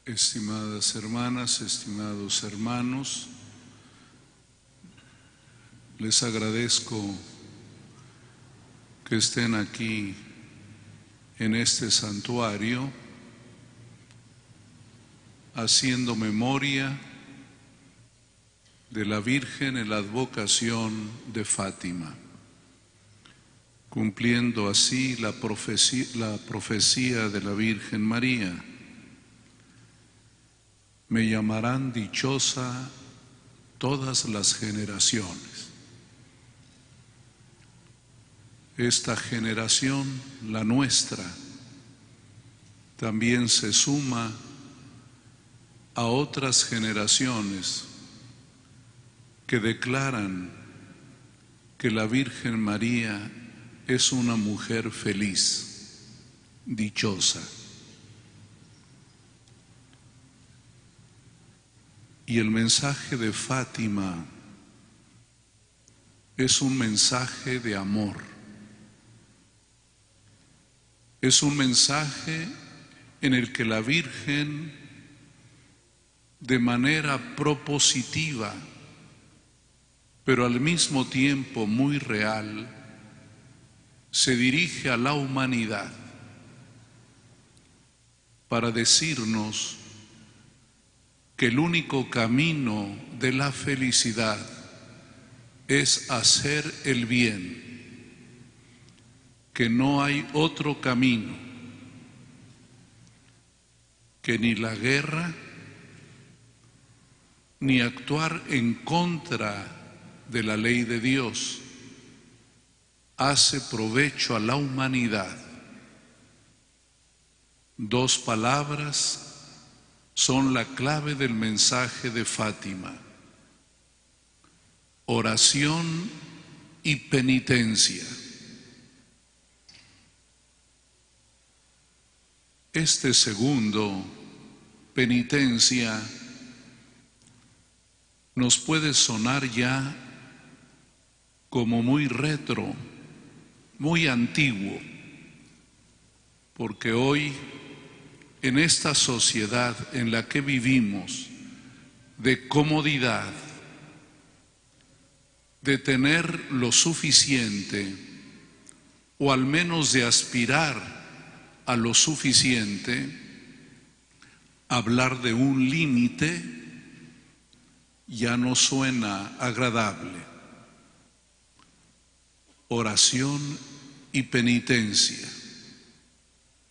Estimadas hermanas, estimados hermanos, les agradezco que estén aquí en este santuario haciendo memoria de la Virgen en la advocación de Fátima, cumpliendo así la profecía de la Virgen María. Me llamarán dichosa todas las generaciones. Esta generación, la nuestra, también se suma a otras generaciones que declaran que la Virgen María es una mujer feliz, dichosa. Y el mensaje de Fátima es un mensaje de amor. Es un mensaje en el que la Virgen, de manera propositiva, pero al mismo tiempo muy real, se dirige a la humanidad para decirnos que el único camino de la felicidad es hacer el bien, que no hay otro camino, que ni la guerra, ni actuar en contra de la ley de Dios hace provecho a la humanidad. Dos palabras son la clave del mensaje de Fátima: oración y penitencia. Este segundo, penitencia, nos puede sonar ya como muy retro, muy antiguo, porque hoy, en esta sociedad en la que vivimos, de comodidad, de tener lo suficiente, o al menos de aspirar a lo suficiente, hablar de un límite ya no suena agradable. Oración y penitencia.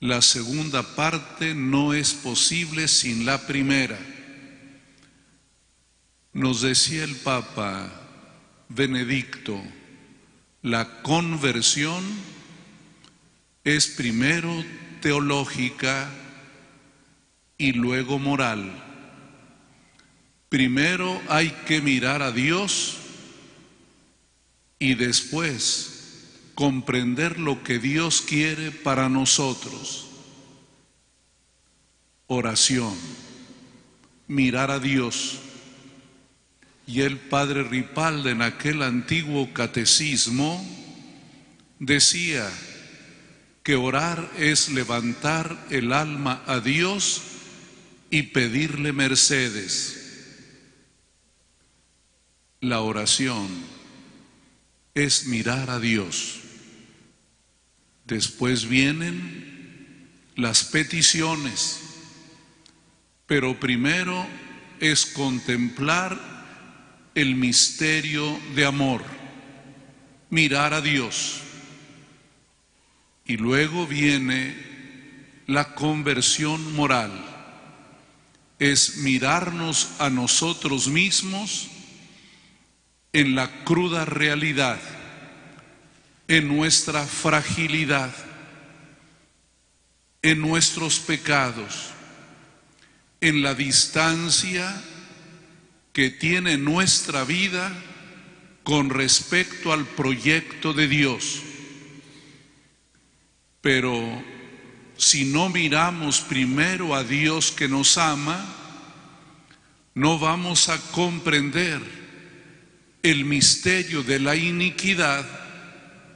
La segunda parte no es posible sin la primera. Nos decía el Papa Benedicto, la conversión es primero teológica y luego moral. Primero hay que mirar a Dios y después comprender lo que Dios quiere para nosotros. Oración, mirar a Dios. Y el Padre Ripalda, en aquel antiguo catecismo, decía que orar es levantar el alma a Dios y pedirle mercedes. La oración es mirar a Dios. Después vienen las peticiones, pero primero es contemplar el misterio de amor, mirar a Dios. Y luego viene la conversión moral, es mirarnos a nosotros mismos en la cruda realidad, en nuestra fragilidad, en nuestros pecados, en la distancia que tiene nuestra vida con respecto al proyecto de Dios. Pero si no miramos primero a Dios que nos ama, no vamos a comprender el misterio de la iniquidad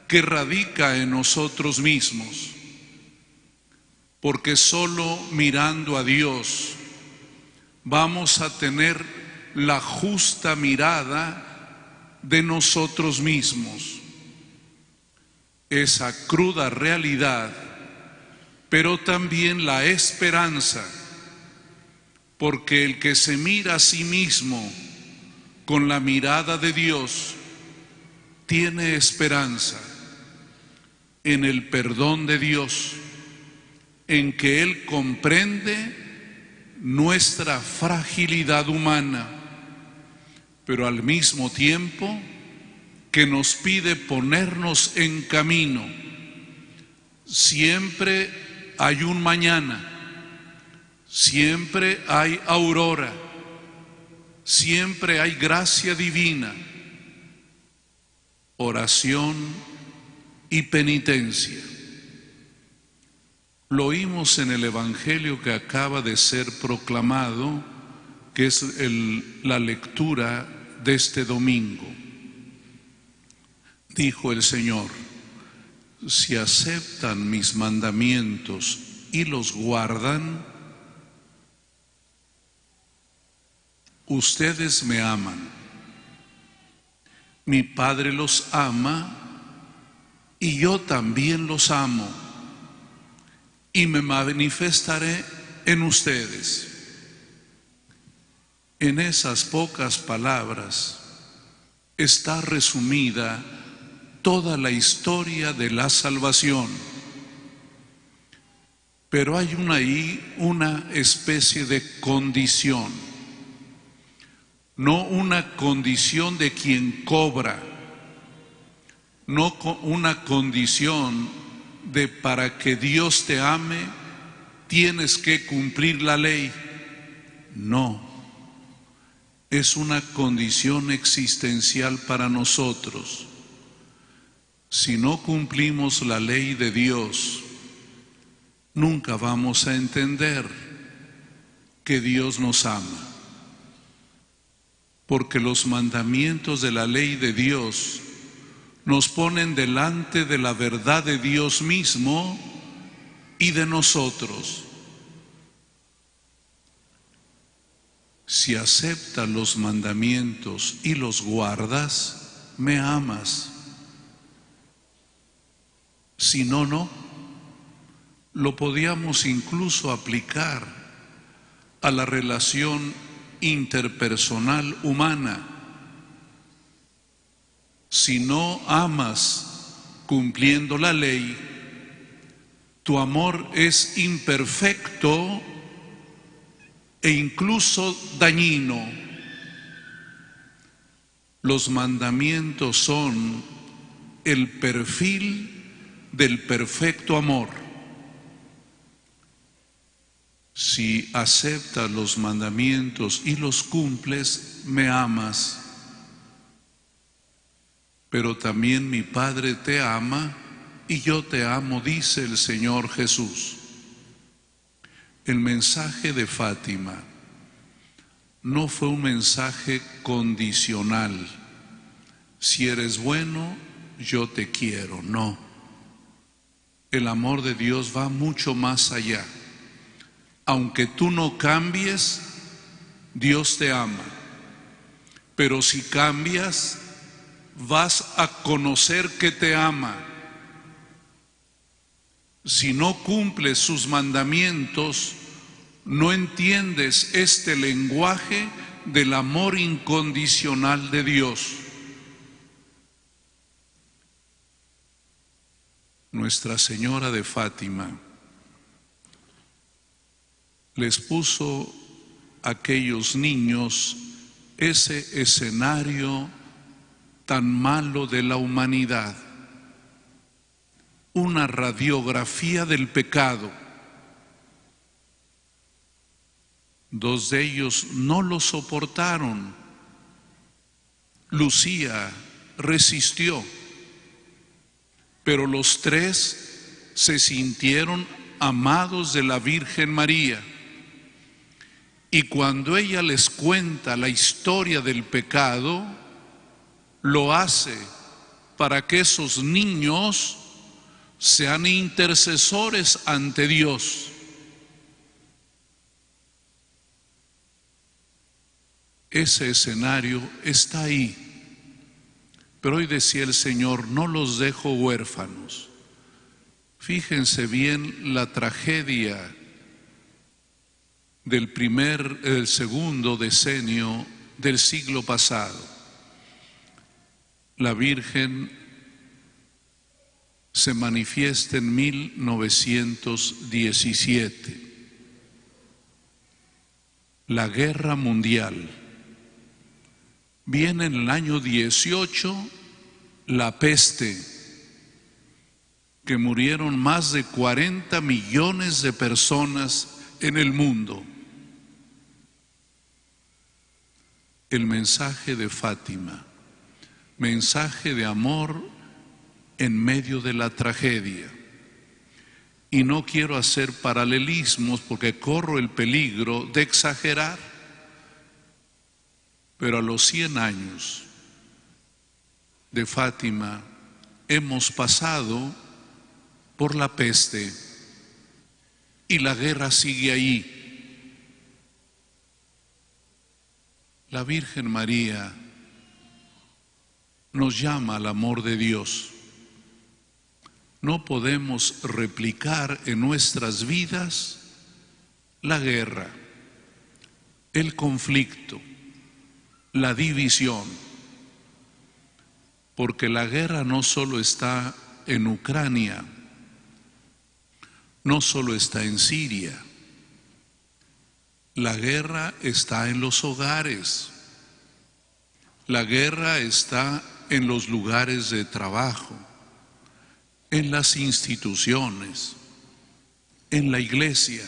que radica en nosotros mismos. Porque solo mirando a Dios vamos a tener la justa mirada de nosotros mismos. Esa cruda realidad, pero también la esperanza, porque el que se mira a sí mismo con la mirada de Dios tiene esperanza en el perdón de Dios, en que Él comprende nuestra fragilidad humana, pero al mismo tiempo que nos pide ponernos en camino. Siempre hay un mañana, siempre hay aurora, siempre hay gracia divina, oración y penitencia. Lo oímos en el Evangelio que acaba de ser proclamado, que es la lectura de este domingo. Dijo el Señor: si aceptan mis mandamientos y los guardan, ustedes me aman. Mi Padre los ama y yo también los amo, y me manifestaré en ustedes. En esas pocas palabras está resumida toda la historia de la salvación. Pero hay una especie de condición, no una condición de quien cobra, no una condición de para que Dios te ame tienes que cumplir la ley. No, es una condición existencial para nosotros. Si no cumplimos la ley de Dios, nunca vamos a entender que Dios nos ama. Porque los mandamientos de la ley de Dios nos ponen delante de la verdad de Dios mismo y de nosotros. Si aceptas los mandamientos y los guardas, me amas. Si no, no. Lo podíamos incluso aplicar a la relación interpersonal humana. Si no amas cumpliendo la ley, tu amor es imperfecto e incluso dañino. Los mandamientos son el perfil del perfecto amor. Si aceptas los mandamientos y los cumples, me amas. Pero también mi Padre te ama y yo te amo, dice el Señor Jesús. El mensaje de Fátima no fue un mensaje condicional. Si eres bueno, yo te quiero. No. El amor de Dios va mucho más allá. Aunque tú no cambies, Dios te ama. Pero si cambias, vas a conocer que te ama. Si no cumples sus mandamientos, no entiendes este lenguaje del amor incondicional de Dios. Nuestra Señora de Fátima les puso a aquellos niños ese escenario tan malo de la humanidad, una radiografía del pecado. Dos de ellos no lo soportaron. Lucía resistió, pero los tres se sintieron amados de la Virgen María. Y cuando ella les cuenta la historia del pecado, lo hace para que esos niños sean intercesores ante Dios. ese escenario está ahí. Pero hoy decía el Señor, no los dejo huérfanos. Fíjense bien la tragedia del segundo decenio del siglo pasado. La Virgen se manifiesta en 1917. La guerra mundial. Viene en el año 18 la peste, que murieron más de 40 millones de personas en el mundo. El mensaje de Fátima, mensaje de amor en medio de la tragedia. Y no quiero hacer paralelismos porque corro el peligro de exagerar, pero a los 100 años de Fátima hemos pasado por la peste y la guerra sigue ahí. La Virgen María nos llama al amor de Dios. No podemos replicar en nuestras vidas la guerra, el conflicto, la división, porque la guerra no solo está en Ucrania, no solo está en Siria. La guerra está en los hogares, la guerra está en los lugares de trabajo, en las instituciones, en la iglesia,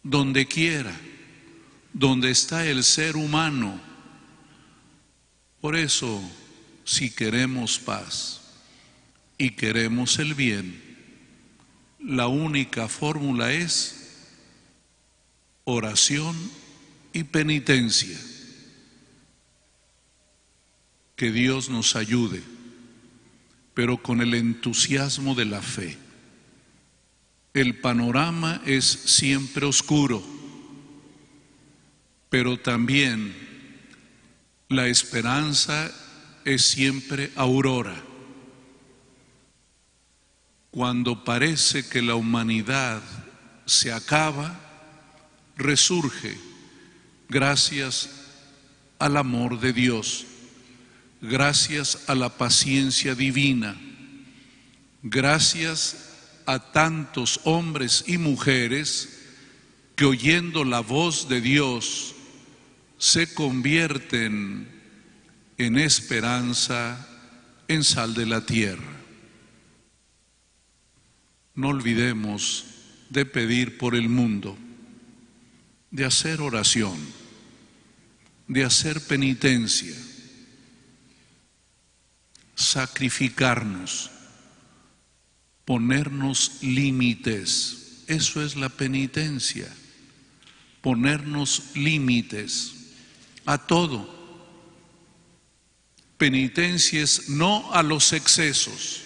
donde quiera, donde está el ser humano. Por eso, si queremos paz y queremos el bien, la única fórmula es oración y penitencia. Que Dios nos ayude, pero con el entusiasmo de la fe. El panorama es siempre oscuro, pero también la esperanza es siempre aurora. Cuando parece que la humanidad se acaba, resurge gracias al amor de Dios, gracias a la paciencia divina, gracias a tantos hombres y mujeres que oyendo la voz de Dios se convierten en esperanza, en sal de la tierra. No olvidemos de pedir por el mundo, de hacer oración, de hacer penitencia, sacrificarnos, ponernos límites. Eso es la penitencia, ponernos límites a todo. Penitencia es no a los excesos,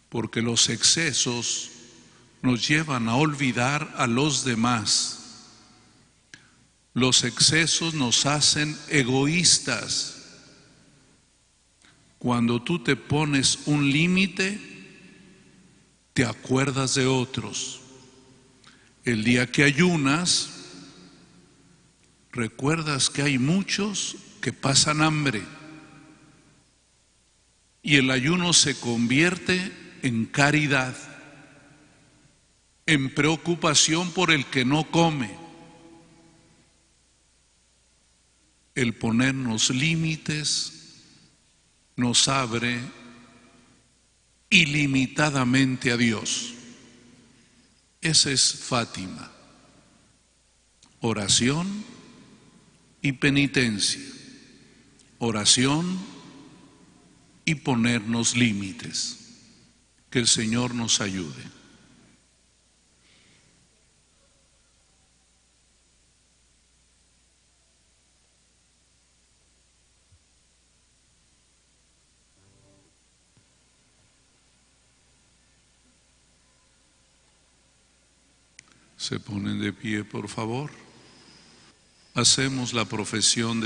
porque los excesos nos llevan a olvidar a los demás. Los excesos nos hacen egoístas. Cuando tú te pones un límite, te acuerdas de otros. El día que ayunas, recuerdas que hay muchos que pasan hambre. Y el ayuno se convierte en caridad, en preocupación por el que no come. El ponernos límites nos abre ilimitadamente a Dios. Esa es Fátima. Oración y penitencia. Oración y ponernos límites. Que el Señor nos ayude. Se ponen de pie, por favor. hacemos la profesión de